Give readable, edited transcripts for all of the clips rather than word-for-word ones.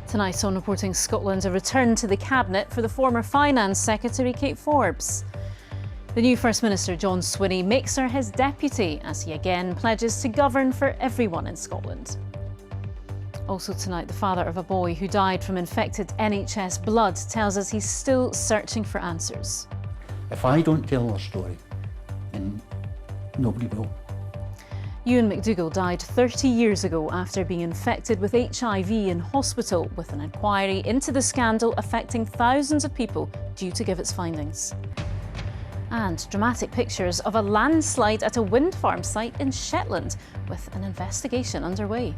Tonight on Reporting Scotland, a return to the Cabinet for the former Finance Secretary Kate Forbes. The new First Minister John Swinney makes her his deputy as he again pledges to govern for everyone in Scotland. Also tonight, the father of a boy who died from infected NHS blood tells us he's still searching for answers. If I don't tell our story, then nobody will. Ewan McDougall died 30 years ago after being infected with HIV in hospital, with an inquiry into the scandal affecting thousands of people due to give its findings. And dramatic pictures of a landslide at a wind farm site in Shetland, with an investigation underway.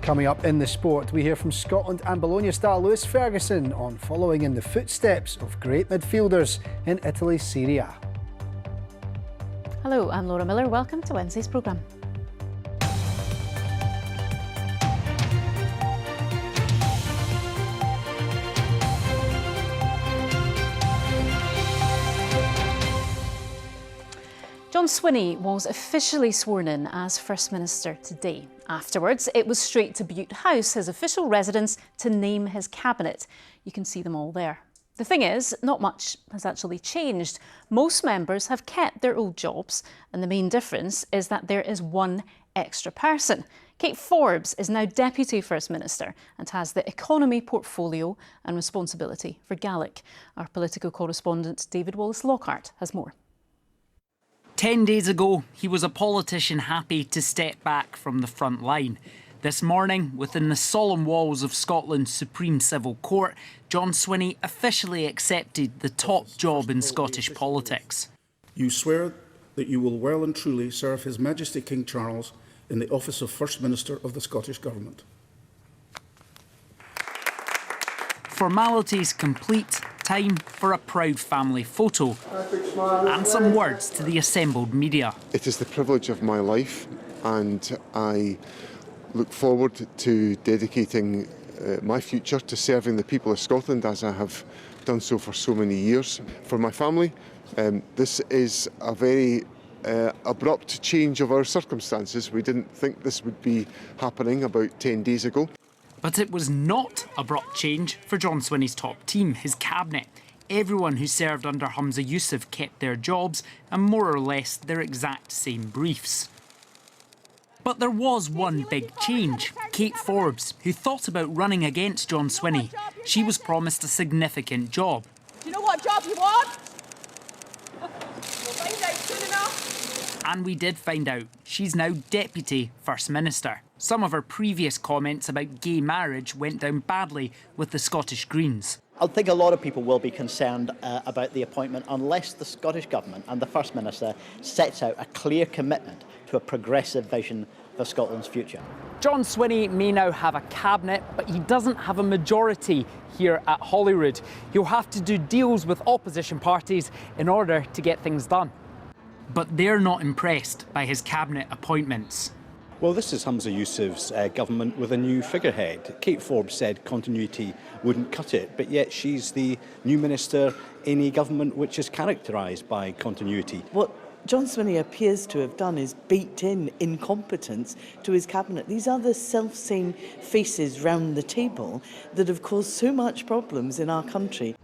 Coming up in the sport, we hear from Scotland and Bologna star Lewis Ferguson on following in the footsteps of great midfielders in Italy's Serie A. Hello, I'm Laura Miller. Welcome to Wednesday's programme. John Swinney was officially sworn in as First Minister today. Afterwards, it was straight to Bute House, his official residence, to name his cabinet. You can see them all there. The thing is, not much has actually changed. Most members have kept their old jobs, and the main difference is that there is one extra person. Kate Forbes is now Deputy First Minister and has the economy portfolio and responsibility for Gaelic. Our political correspondent David Wallace-Lockhart has more. 10 days ago, he was a politician happy to step back from the front line. This morning, within the solemn walls of Scotland's Supreme Civil Court, John Swinney officially accepted the top job in Scottish politics. You swear that you will well and truly serve His Majesty King Charles in the office of First Minister of the Scottish Government. Formalities complete, time for a proud family photo and some words to the assembled media. It is the privilege of my life, and I look forward to dedicating my future to serving the people of Scotland as I have done so for so many years. For my family, this is a very abrupt change of our circumstances. We didn't think this would be happening about 10 days ago. But it was not abrupt change for John Swinney's top team, his cabinet. Everyone who served under Humza Yousaf kept their jobs and more or less their exact same briefs. But there was one big change. Kate Forbes, who thought about running against John Swinney, she was promised a significant job. Do you know what job you want? We'll find out soon enough. And we did find out. She's now Deputy First Minister. Some of her previous comments about gay marriage went down badly with the Scottish Greens. I think a lot of people will be concerned about the appointment unless the Scottish Government and the First Minister sets out a clear commitment to a progressive vision for Scotland's future. John Swinney may now have a cabinet, but he doesn't have a majority here at Holyrood. He'll have to do deals with opposition parties in order to get things done. But they're not impressed by his cabinet appointments. Well, this is Humza Yousaf's government with a new figurehead. Kate Forbes said continuity wouldn't cut it, but yet she's the new minister in a government which is characterised by continuity. What John Swinney appears to have done is baked in incompetence to his cabinet. These are the self-same faces round the table that have caused so much problems in our country.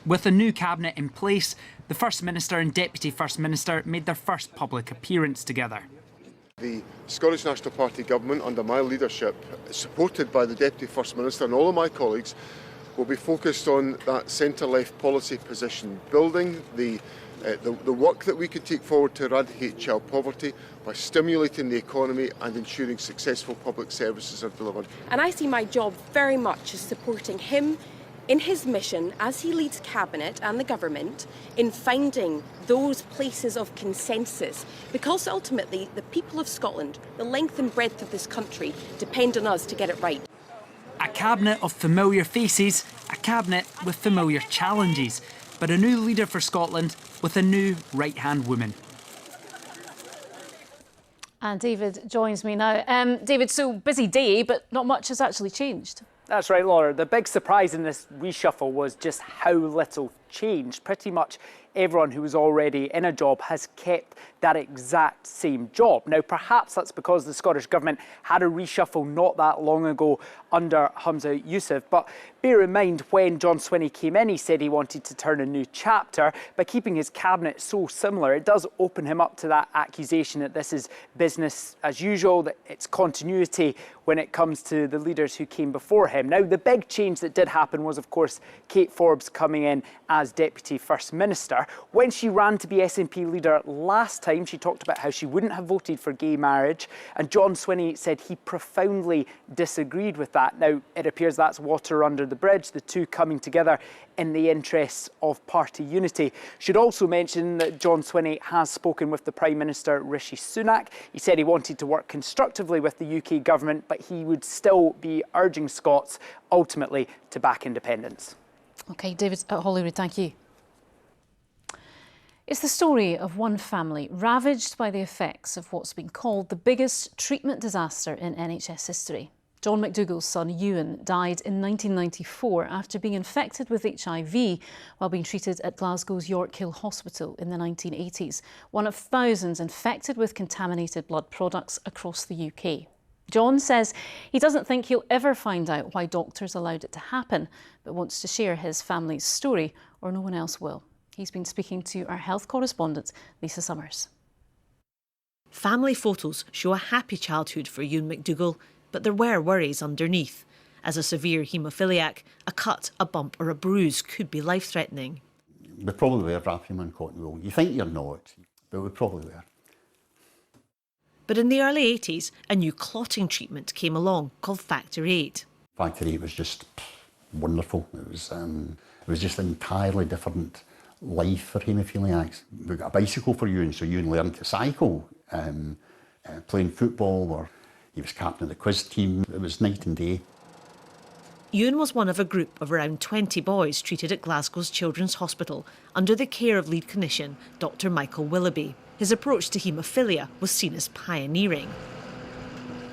With a new cabinet in place, the First Minister and Deputy First Minister made their first public appearance together. The Scottish National Party government, under my leadership, supported by the Deputy First Minister and all of my colleagues, will be focused on that centre-left policy position, building the work that we can take forward to eradicate child poverty by stimulating the economy and ensuring successful public services are delivered. And I see my job very much as supporting him in his mission as he leads Cabinet and the Government in finding those places of consensus, because ultimately the people of Scotland, the length and breadth of this country, depend on us to get it right. A cabinet of familiar faces, a cabinet with familiar challenges, but a new leader for Scotland with a new right-hand woman. And David joins me now. David, so busy day, but not much has actually changed. That's right, Laura. The big surprise in this reshuffle was just how little changed. Pretty much everyone who was already in a job has kept that exact same job. Now, perhaps that's because the Scottish Government had a reshuffle not that long ago under Humza Yousaf. But bear in mind, when John Swinney came in, he said he wanted to turn a new chapter. By keeping his cabinet so similar, it does open him up to that accusation that this is business as usual, that it's continuity when it comes to the leaders who came before him. Now, the big change that did happen was, of course, Kate Forbes coming in as Deputy First Minister. When she ran to be SNP leader last time, she talked about how she wouldn't have voted for gay marriage, and John Swinney said he profoundly disagreed with that. Now, it appears that's water under the bridge, the two coming together in the interests of party unity. Should also mention that John Swinney has spoken with the Prime Minister Rishi Sunak. He said he wanted to work constructively with the UK government, but he would still be urging Scots ultimately to back independence. OK, David Holyrood, thank you. It's the story of one family ravaged by the effects of what's been called the biggest treatment disaster in NHS history. John McDougall's son Ewan died in 1994 after being infected with HIV while being treated at Glasgow's Yorkhill Hospital in the 1980s, one of thousands infected with contaminated blood products across the UK. John says he doesn't think he'll ever find out why doctors allowed it to happen, but wants to share his family's story, or no one else will. He's been speaking to our health correspondent, Lisa Summers. Family photos show a happy childhood for Ewan McDougall, but there were worries underneath. As a severe haemophiliac, a cut, a bump or a bruise could be life-threatening. We probably were wrapping him in cotton wool. You think you're not, but we probably were. But in the early 80s, a new clotting treatment came along called Factor VIII. Factor VIII was just wonderful. It was just an entirely different life for haemophiliacs. We got a bicycle for Ewan, so Ewan learned to cycle, playing football, or he was captain of the quiz team. It was night and day. Ewan was one of a group of around 20 boys treated at Glasgow's Children's Hospital under the care of lead clinician Dr Michael Willoughby. His approach to haemophilia was seen as pioneering.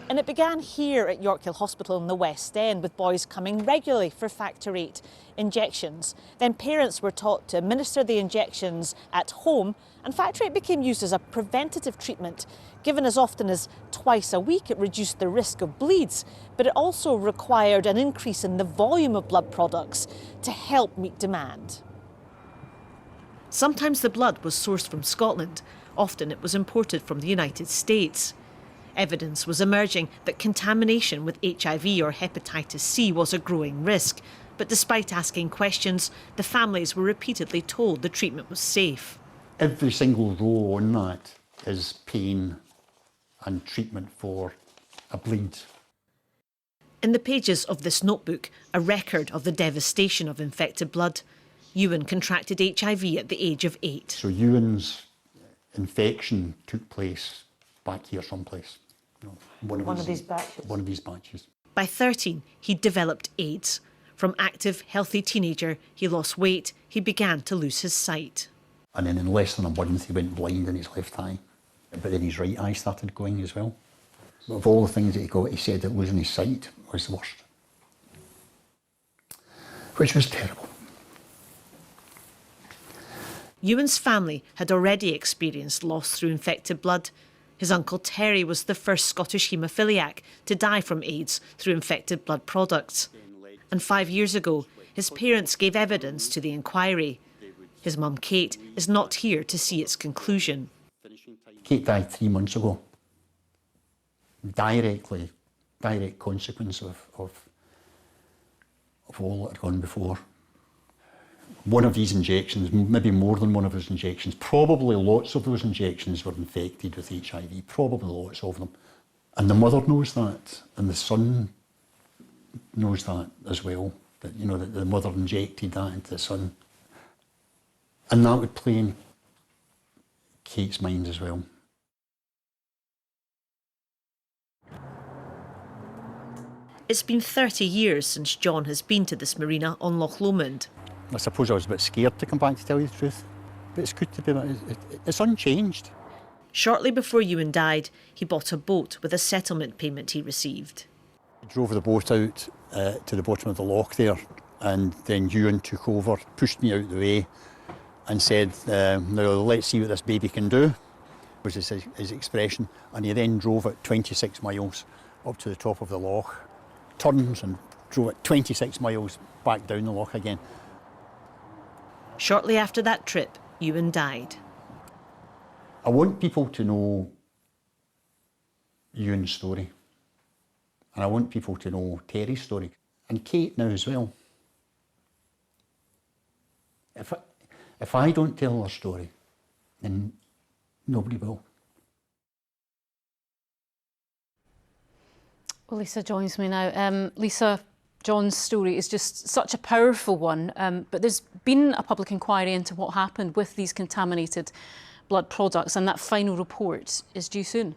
And it began here at Yorkhill Hospital in the West End, with boys coming regularly for Factor VIII injections. Then parents were taught to administer the injections at home, and Factor VIII became used as a preventative treatment. Given as often as twice a week, it reduced the risk of bleeds, but it also required an increase in the volume of blood products to help meet demand. Sometimes the blood was sourced from Scotland, often it was imported from the United States. Evidence was emerging that contamination with HIV or hepatitis C was a growing risk, but despite asking questions, the families were repeatedly told the treatment was safe. Every single row on that is pain and treatment for a bleed. In the pages of this notebook, a record of the devastation of infected blood. Ewan contracted HIV at the age of 8. So Ewan's infection took place back here someplace. One of these batches. By 13, he developed AIDS. From active, healthy teenager, he lost weight, he began to lose his sight. And then in less than a month, he went blind in his left eye. But then his right eye started going as well. Of all the things that he got, he said that losing his sight was the worst. Which was terrible. Ewan's family had already experienced loss through infected blood. His uncle Terry was the first Scottish haemophiliac to die from AIDS through infected blood products. And 5 years ago, his parents gave evidence to the inquiry. His mum, Kate, is not here to see its conclusion. Kate died 3 months ago. Direct consequence of all that had gone before. One of these injections, maybe more than one of those injections, probably lots of those injections were infected with HIV, probably lots of them. And the mother knows that, and the son knows that as well, that, you know, that the mother injected that into the son. And that would play in Kate's mind as well. It's been 30 years since John has been to this marina on Loch Lomond. I suppose I was a bit scared to come back, to tell you the truth. But it's good to be, it's unchanged. Shortly before Ewan died, he bought a boat with a settlement payment he received. I drove the boat out to the bottom of the loch there, And then Ewan took over, pushed me out of the way and said, now let's see what this baby can do, was his expression. And he then drove at 26 miles up to the top of the loch, turns and drove at 26 miles back down the loch again. Shortly after that trip, Ewan died. I want people to know Ewan's story. And I want people to know Terry's story. And Kate now as well. If I don't tell her story, then nobody will. Well, Lisa joins me now. Lisa, John's story is just such a powerful one, but there's been a public inquiry into what happened with these contaminated blood products, and that final report is due soon.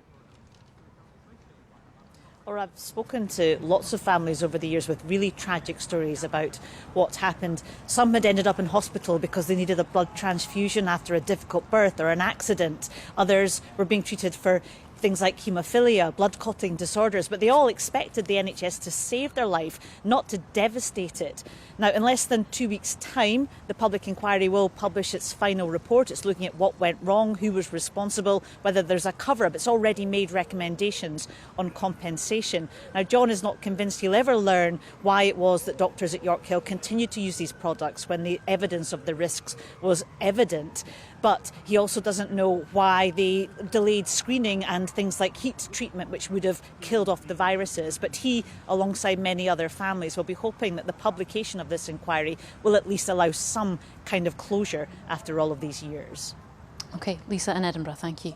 Or I've spoken to lots of families over the years with really tragic stories about what happened. Some had ended up in hospital because they needed a blood transfusion after a difficult birth or an accident. Others were being treated for things like haemophilia, blood clotting disorders, but they all expected the NHS to save their life, not to devastate it. Now, in less than 2 weeks' time, the public inquiry will publish its final report. It's looking at what went wrong, who was responsible, whether there's a cover-up. It's already made recommendations on compensation. Now, John is not convinced he'll ever learn why it was that doctors at York Hill continued to use these products when the evidence of the risks was evident. But he also doesn't know why they delayed screening and things like heat treatment, which would have killed off the viruses. But he, alongside many other families, will be hoping that the publication of this inquiry will at least allow some kind of closure after all of these years. OK, Lisa in Edinburgh, thank you.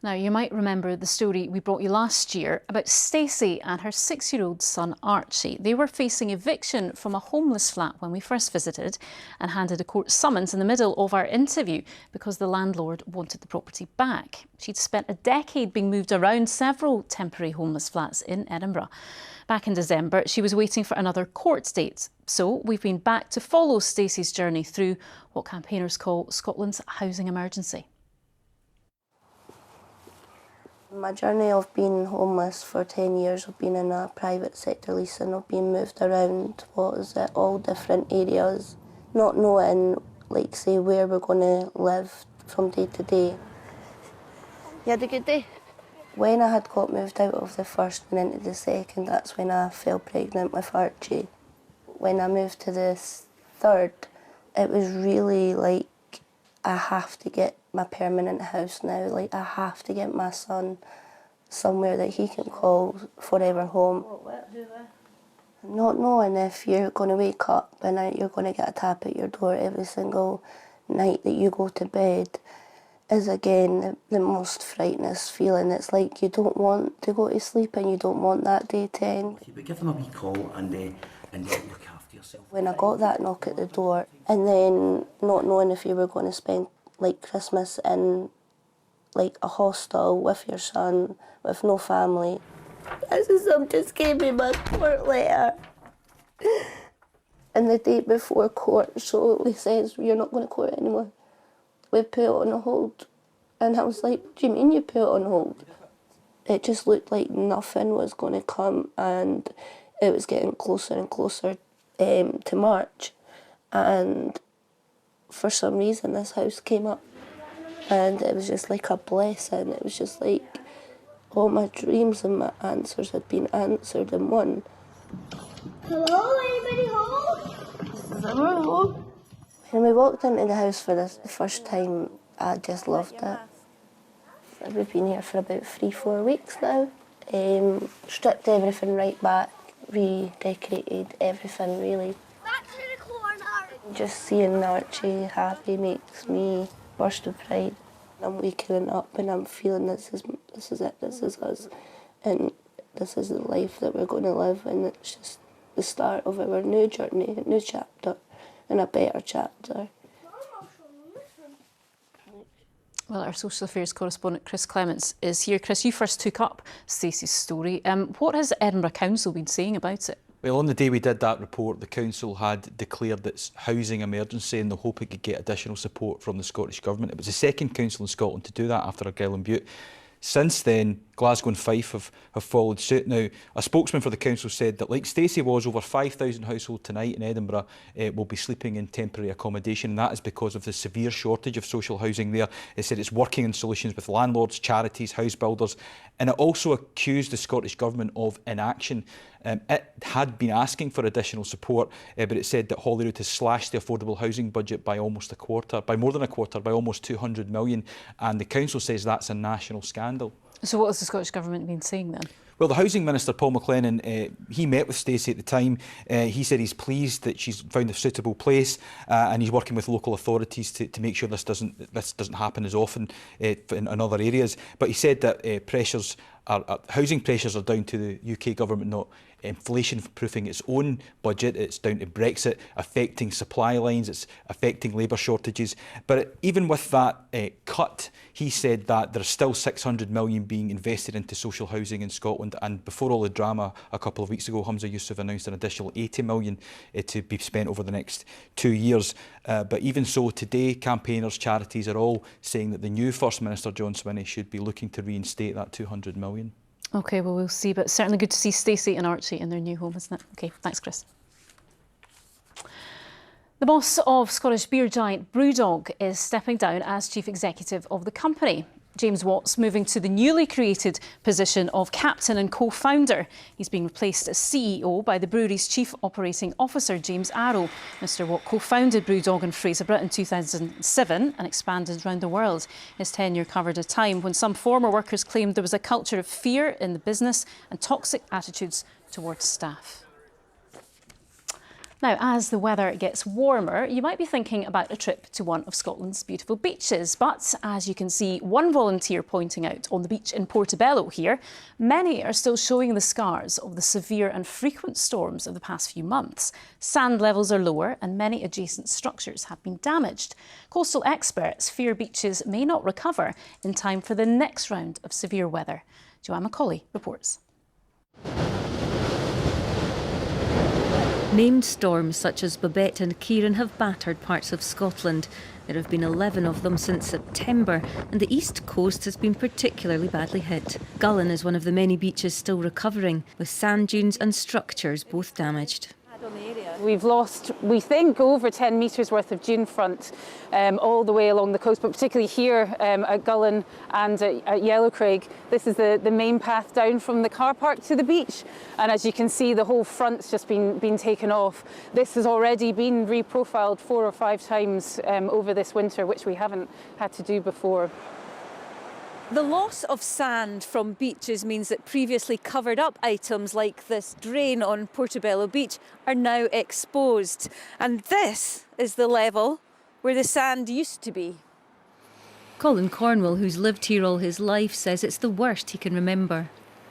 Now, you might remember the story we brought you last year about Stacey and her 6-year-old son Archie. They were facing eviction from a homeless flat when we first visited and handed a court summons in the middle of our interview because the landlord wanted the property back. She'd spent a decade being moved around several temporary homeless flats in Edinburgh. Back in December, she was waiting for another court date. So we've been back to follow Stacey's journey through what campaigners call Scotland's housing emergency. My journey of being homeless for 10 years, I've been in a private sector lease and I've been moved around, all different areas, not knowing, like, say, where we're going to live from day to day. You had a good day? When I had got moved out of the first and into the second, that's when I fell pregnant with Archie. When I moved to the third, it was really like, I have to get my permanent house now. Like, I have to get my son somewhere that he can call forever home. Not knowing if you're going to wake up and you're going to get a tap at your door every single night that you go to bed is, again, the most frightening feeling. It's like you don't want to go to sleep and you don't want that day to end. But give them a wee call and look after yourself. When I got that knock at the door, and then not knowing if you were going to spend like Christmas in like a hostel with your son, with no family. Some just gave me my court letter. And the day before court, so he says, you're not going to court anymore. We put it on a hold. And I was like, what do you mean you put it on hold? It just looked like nothing was going to come, and it was getting closer and closer to March. And for some reason this house came up and it was just like a blessing. It was just like all my dreams and my answers had been answered in one. Hello, anybody home? Someone home? When we walked into the house for the first time, I just loved it. We've been here for about 3-4 weeks now. Stripped everything right back, redecorated everything really. Just seeing Archie happy makes me burst with pride. I'm waking up and I'm feeling this is it, this is us, and this is the life that we're going to live, and it's just the start of our new journey, a new chapter, and a better chapter. Well, our social affairs correspondent Chris Clements is here. Chris, you first took up Stacey's story. What has Edinburgh Council been saying about it? Well, on the day we did that report, the Council had declared its housing emergency in the hope it could get additional support from the Scottish Government. It was the second council in Scotland to do that after Argyll and Bute. Since then, Glasgow and Fife have followed suit. Now, a spokesman for the council said that, like Stacey was, over 5,000 households tonight in Edinburgh will be sleeping in temporary accommodation, and that is because of the severe shortage of social housing there. It said it's working on solutions with landlords, charities, house builders, and it also accused the Scottish Government of inaction. It had been asking for additional support, but it said that Holyrood has slashed the affordable housing budget by almost a quarter, by more than a quarter, by almost 200 million, and the council says that's a national scandal. So what has the Scottish Government been saying then? Well, the Housing Minister, Paul McLennan, he met with Stacey at the time. He said he's pleased that she's found a suitable place and he's working with local authorities to make sure this doesn't happen as often in other areas. But he said that housing pressures are down to the UK government not inflation-proofing its own budget. It's down to Brexit affecting supply lines, it's affecting labour shortages. But even with that cut, he said that there's still 600 million being invested into social housing in Scotland. And before all the drama a couple of weeks ago, Humza Yousaf announced an additional 80 million to be spent over the next 2 years. But even so, today, campaigners, charities are all saying that the new First Minister, John Swinney, should be looking to reinstate that 200 million. OK, well, we'll see, but certainly good to see Stacey and Archie in their new home, isn't it? OK, thanks, Chris. The boss of Scottish beer giant BrewDog is stepping down as chief executive of the company. James Watt's moving to the newly created position of captain and co-founder. He's being replaced as CEO by the brewery's chief operating officer, James Arrow. Mr Watt co-founded BrewDog in Fraserburgh in 2007 and expanded around the world. His tenure covered a time when some former workers claimed there was a culture of fear in the business and toxic attitudes towards staff. Now, as the weather gets warmer, you might be thinking about a trip to one of Scotland's beautiful beaches. But as you can see one volunteer pointing out on the beach in Portobello here, many are still showing the scars of the severe and frequent storms of the past few months. Sand levels are lower and many adjacent structures have been damaged. Coastal experts fear beaches may not recover in time for the next round of severe weather. Joanne Macaulay reports. Named storms such as Babette and Kieran have battered parts of Scotland. There have been 11 of them since September, and the east coast has been particularly badly hit. Gullen is one of the many beaches still recovering, with sand dunes and structures both damaged. We've lost, we think, over 10 metres worth of dune front all the way along the coast, but particularly here at Gullen and at Yellowcraig. This is the main path down from the car park to the beach. And as you can see, the whole front's just been taken off. This has already been reprofiled 4 or 5 times over this winter, which we haven't had to do before. The loss of sand from beaches means that previously covered up items like this drain on Portobello Beach are now exposed. And this is the level where the sand used to be. Colin Cornwell, who's lived here all his life, says it's the worst he can remember.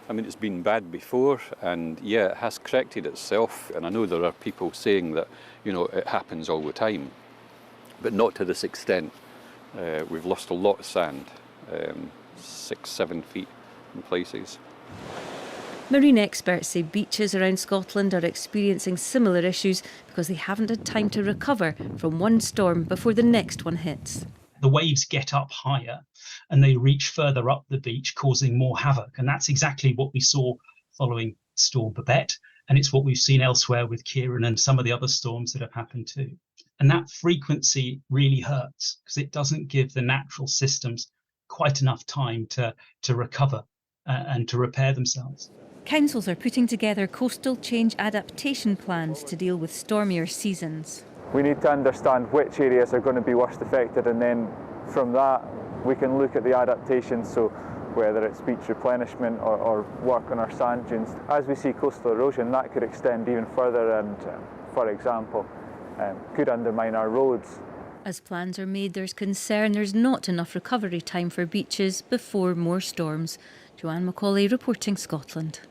I mean, it's been bad before, and yeah, it has corrected itself. And I know there are people saying that, you know, it happens all the time, but not to this extent. We've lost a lot of sand. 6-7 feet in places. Marine experts say beaches around Scotland are experiencing similar issues because they haven't had time to recover from one storm before the next one hits. The waves get up higher and they reach further up the beach, causing more havoc. And that's exactly what we saw following Storm Babette. And it's what we've seen elsewhere with Kieran and some of the other storms that have happened too. And that frequency really hurts because it doesn't give the natural systems quite enough time to recover and to repair themselves. Councils are putting together coastal change adaptation plans to deal with stormier seasons. We need to understand which areas are going to be worst affected, and then from that we can look at the adaptations, so whether it's beach replenishment or work on our sand dunes. As we see coastal erosion, that could extend even further and, for example, could undermine our roads. As plans are made, there's concern there's not enough recovery time for beaches before more storms. Joanne Macaulay reporting Scotland.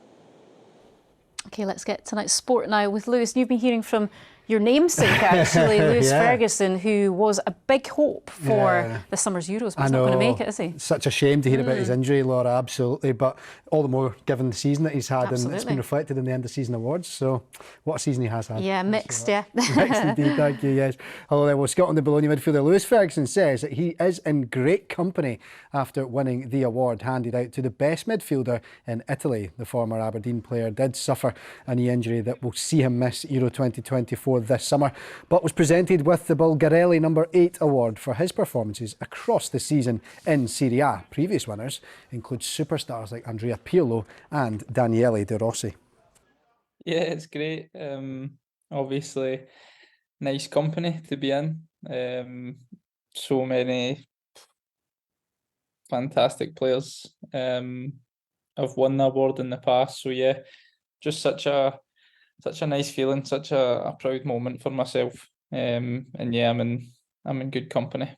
OK, let's get tonight's sport now with Lewis. You've been hearing from your namesake, actually, Lewis Yeah. Ferguson, who was a big hope for the summer's Euros, but he's not going to make it, is he? Such a shame to hear about his injury, Laura, absolutely. But all the more given the season that he's had, and it's Absolutely. been reflected in the end of season awards. So, what a season he has had. Yeah, mixed, yeah. Mixed indeed, thank you, yes. Hello, well, Scotland and Bologna midfielder Lewis Ferguson says that he is in great company after winning the award handed out to the best midfielder in Italy. The former Aberdeen player did suffer a knee injury that will see him miss Euro 2024 this summer, but was presented with the Bulgarelli No. 8 award for his performances across the season in Serie A. Previous winners include superstars like Andrea Pirlo and Daniele De Rossi. Yeah, it's great. Obviously, nice company to be in. So many fantastic players have won the award in the past. So yeah, just such a nice feeling, such a proud moment for myself. And yeah, I'm in good company.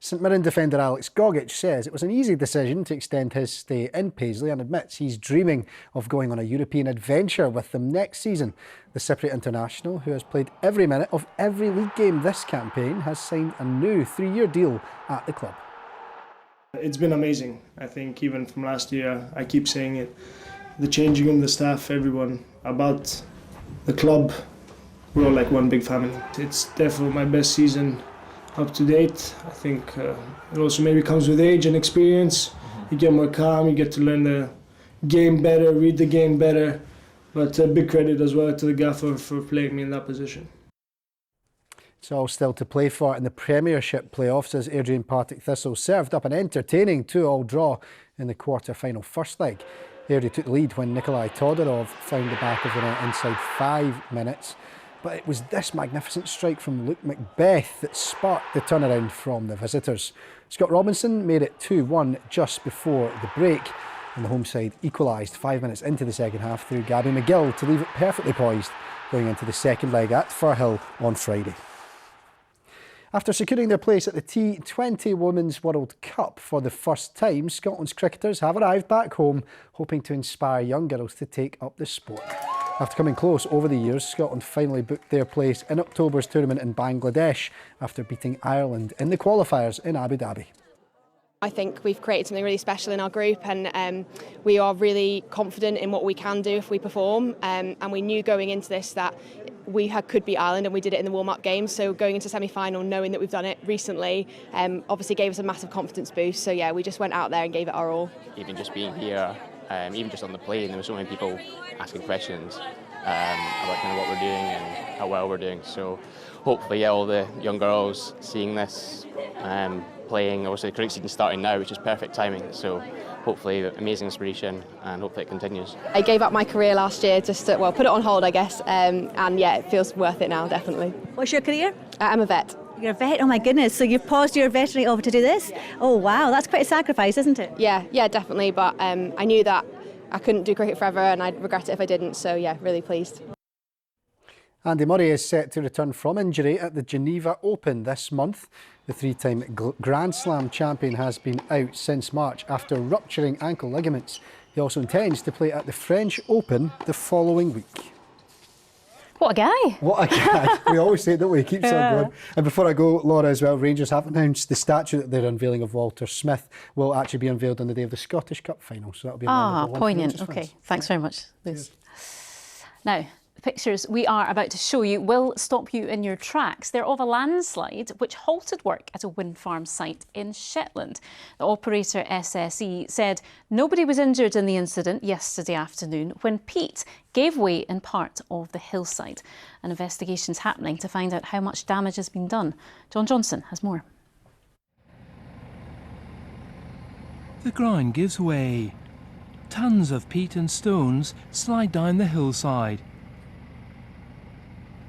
St Mirren defender Alex Gogic says it was an easy decision to extend his stay in Paisley and admits he's dreaming of going on a European adventure with them next season. The Cypriot international, who has played every minute of every league game this campaign, has signed a new 3-year deal at the club. It's been amazing. I think even from last year, I keep saying it, the changing room, the staff, everyone about the club, we're all like one big family. It's definitely my best season up to date. I think it also maybe comes with age and experience. You get more calm, you get to learn the game better, read the game better. But big credit as well to the gaffer for playing me in that position. It's all still to play for in the Premiership playoffs as Adrian Partick Thistle served up an entertaining 2-2 draw in the quarter-final first leg. Airdrie took the lead when Nikolai Todorov found the back of the net inside 5 minutes. But it was this magnificent strike from Luke Macbeth that sparked the turnaround from the visitors. Scott Robinson made it 2-1 just before the break, and the home side equalised 5 minutes into the second half through Gabby McGill to leave it perfectly poised going into the second leg at Firhill on Friday. After securing their place at the T20 Women's World Cup for the first time, Scotland's cricketers have arrived back home, hoping to inspire young girls to take up the sport. After coming close over the years, Scotland finally booked their place in October's tournament in Bangladesh after beating Ireland in the qualifiers in Abu Dhabi. I think we've created something really special in our group, and we are really confident in what we can do if we perform, and we knew going into this that we could beat Ireland, and we did it in the warm-up games. So going into semi-final, knowing that we've done it recently, obviously gave us a massive confidence boost. So yeah, we just went out there and gave it our all. Even just being here, even just on the plane, there were so many people asking questions about kind of what we're doing and how well we're doing. So hopefully, yeah, all the young girls seeing this, playing, obviously the cricket season starting now, which is perfect timing. So hopefully amazing inspiration, and hopefully it continues. I gave up my career last year just to, well, put it on hold, I guess, and yeah, it feels worth it now, definitely. What's your career? I'm a vet. You're a vet? Oh my goodness, so you've paused your veterinary over to do this? Oh wow, that's quite a sacrifice, isn't it? Yeah, definitely, but I knew that I couldn't do cricket forever, and I'd regret it if I didn't, so yeah, really pleased. Andy Murray is set to return from injury at the Geneva Open this month. The 3-time Grand Slam champion has been out since March after rupturing ankle ligaments. He also intends to play at the French Open the following week. What a guy. What a guy. We always say that way, keeps on going. And before I go, Laura, as well, Rangers have announced the statue that they're unveiling of Walter Smith will actually be unveiled on the day of the Scottish Cup final. So that'll be a poignant. Okay, thanks very much, Liz. Now, the pictures we are about to show you will stop you in your tracks. They're of a landslide which halted work at a wind farm site in Shetland. The operator SSE said nobody was injured in the incident yesterday afternoon when peat gave way in part of the hillside. An investigation's happening to find out how much damage has been done. John Johnson has more. The ground gives way. Tons of peat and stones slide down the hillside.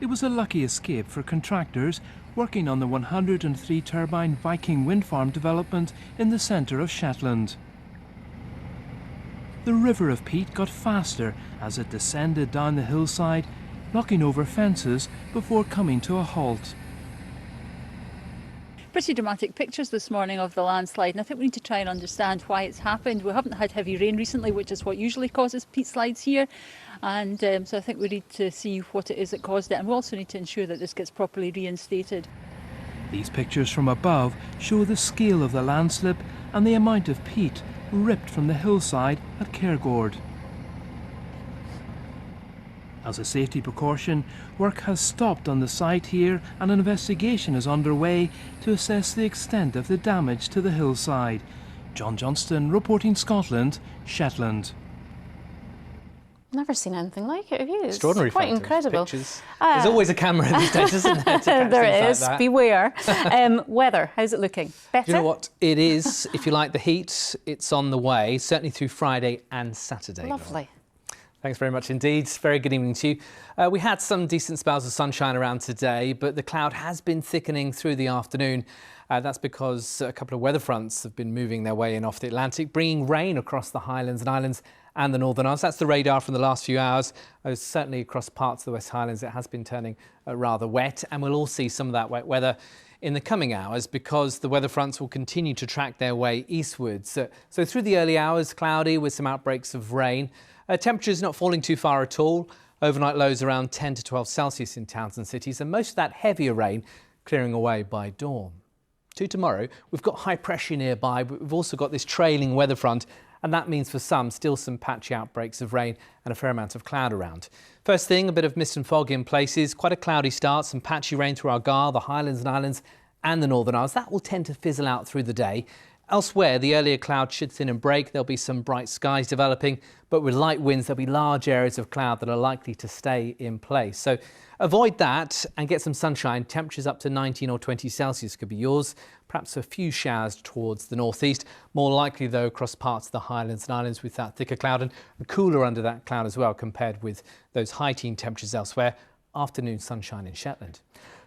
It was a lucky escape for contractors working on the 103-turbine Viking wind farm development in the centre of Shetland. The river of peat got faster as it descended down the hillside, knocking over fences before coming to a halt. Pretty dramatic pictures this morning of the landslide, and I think we need to try and understand why it's happened. We haven't had heavy rain recently, which is what usually causes peat slides here, and so I think we need to see what it is that caused it, and we also need to ensure that this gets properly reinstated. These pictures from above show the scale of the landslip and the amount of peat ripped from the hillside at Cairgord. As a safety precaution, work has stopped on the site here and an investigation is underway to assess the extent of the damage to the hillside. John Johnston, reporting Scotland, Shetland. Never seen anything like it, have you? It's Extraordinary quite photos, incredible. Pictures. There's always a camera these days, isn't there? There is. Like that. Beware. Weather, how's it looking? Better? Do you know what it is? If you like the heat, it's on the way, certainly through Friday and Saturday. Lovely. Thanks very much indeed. Very good evening to you. We had some decent spells of sunshine around today, but the cloud has been thickening through the afternoon. That's because a couple of weather fronts have been moving their way in off the Atlantic, bringing rain across the Highlands and Islands and the Northern Isles. That's the radar from the last few hours. Certainly across parts of the West Highlands, it has been turning rather wet, and we'll all see some of that wet weather in the coming hours because the weather fronts will continue to track their way eastwards. So through the early hours, cloudy with some outbreaks of rain. Temperatures not falling too far at all. Overnight lows around 10 to 12 Celsius in towns and cities, and most of that heavier rain clearing away by dawn. To tomorrow, we've got high pressure nearby, but we've also got this trailing weather front, and that means for some still some patchy outbreaks of rain and a fair amount of cloud around. First thing, a bit of mist and fog in places, quite a cloudy start, some patchy rain through Argyll, the Highlands and Islands and the Northern Isles. That will tend to fizzle out through the day. Elsewhere, the earlier clouds should thin and break. There'll be some bright skies developing, but with light winds, there'll be large areas of cloud that are likely to stay in place. So avoid that and get some sunshine. Temperatures up to 19 or 20 Celsius could be yours. Perhaps a few showers towards the northeast. More likely, though, across parts of the Highlands and Islands with that thicker cloud and cooler under that cloud as well, compared with those high teen temperatures elsewhere. Afternoon sunshine in Shetland.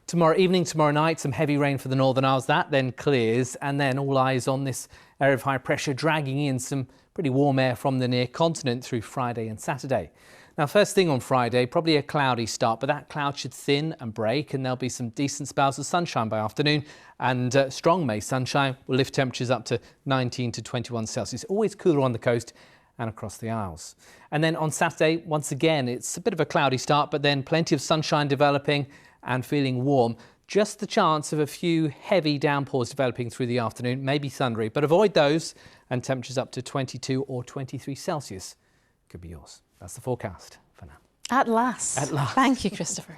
Tomorrow evening, tomorrow night, some heavy rain for the Northern Isles. That then clears, and then all eyes on this area of high pressure dragging in some pretty warm air from the near continent through Friday and Saturday. Now, first thing on Friday, probably a cloudy start, but that cloud should thin and break, and there'll be some decent spells of sunshine by afternoon, and strong May sunshine will lift temperatures up to 19 to 21 Celsius. Always cooler on the coast and across the Isles. And then on Saturday, once again, it's a bit of a cloudy start, but then plenty of sunshine developing and feeling warm. Just the chance of a few heavy downpours developing through the afternoon, maybe thundery, but avoid those, and temperatures up to 22 or 23 Celsius could be yours. That's the forecast for now. At last. At last. Thank you, Christopher.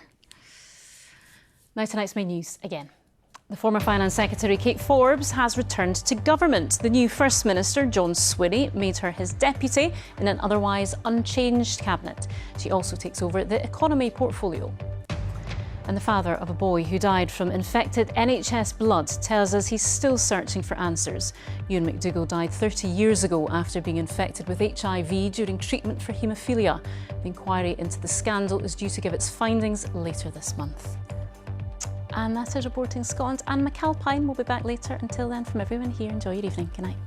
Now tonight's main news again. The former Finance Secretary Kate Forbes has returned to government. The new First Minister, John Swinney, made her his deputy in an otherwise unchanged cabinet. She also takes over the economy portfolio. And the father of a boy who died from infected NHS blood tells us he's still searching for answers. Ewan McDougall died 30 years ago after being infected with HIV during treatment for haemophilia. The inquiry into the scandal is due to give its findings later this month. And that is Reporting Scotland. Anne McAlpine will be back later. Until then, from everyone here, enjoy your evening. Good night.